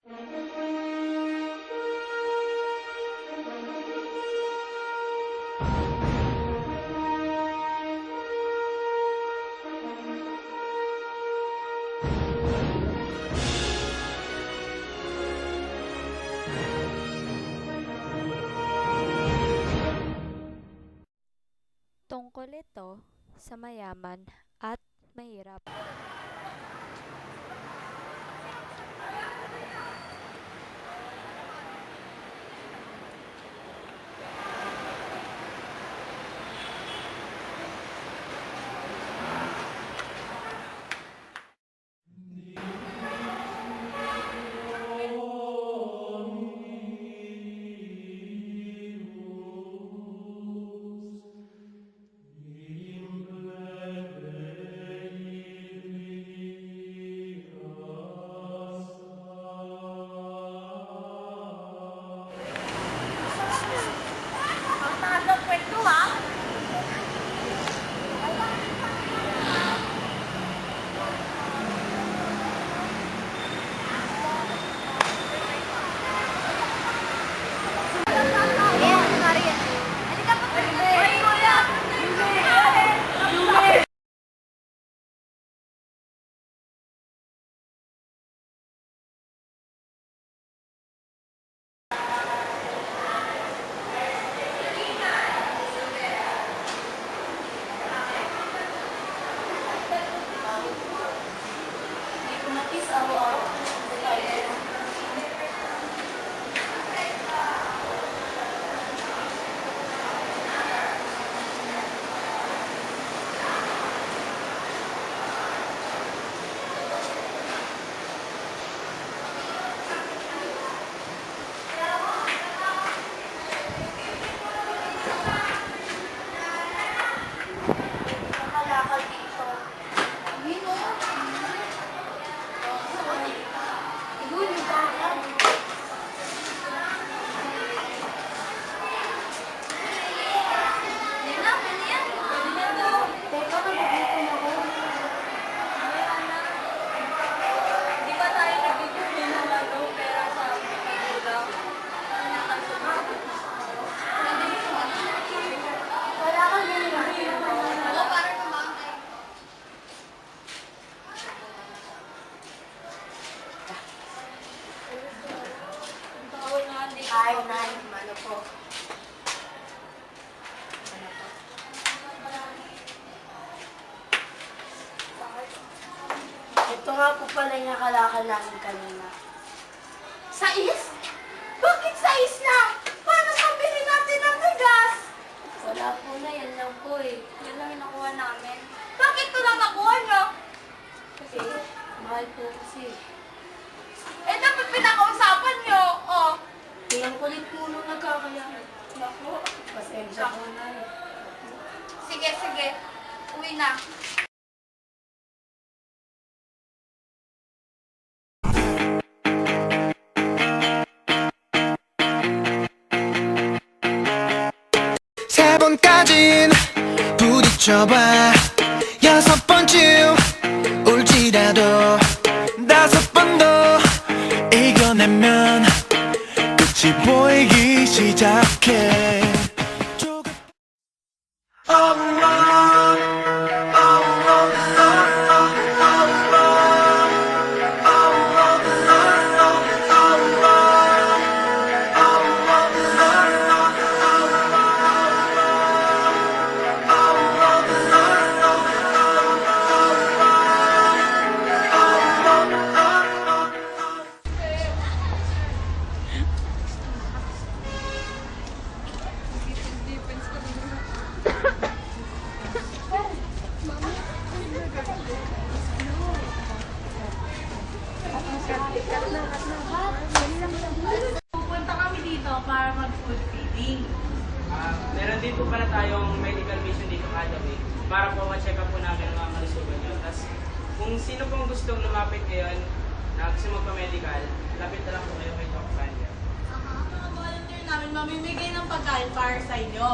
Tungkol ito sa mayaman at mahirap. Ang taas ng kwento, ha? Nakalakal dito. Mino? Yun, yung pangalan. Nina, ganyan. Ganyan daw. Teka, nagugutom ako. Di ba tayo nagbibigay ng lagaw pera sa magulang? Wala kang ganyan. Oo, parang kumangkay. Ay, Nay, ano po? Ito nga po pala yung nakalakal namin kanina. Sais? Bakit sais na? Paano pambili natin ng bigas? Wala po na, yan lang po eh. Yan lang yung nakuha namin. Bakit ito lang nakuha nyo? Kasi, mahal po kasi. Eh, dapat pinakausapan nyo. Oh. Ang kulit po nung nagkakaya. Naku, pasensya ko na eh. Sige, sige. Uwi na. 세 번까진 부딪혀봐 여섯 번쯤 울지라도 다섯 번 더 이겨내면 끝이 보이기 시작해 조금 Pupunta kami dito para mag-food feeding. Meron din po pala tayong medical mission dito kada week para po ma-check up po namin ang mga kalusugan nyo. Tapos kung sino pong gustong lumapit ngayon na gusto magpa-medical, lapit na lang po kayo kay Doc Vander. Mga volunteer namin mamimigay ng pagkain para sa inyo.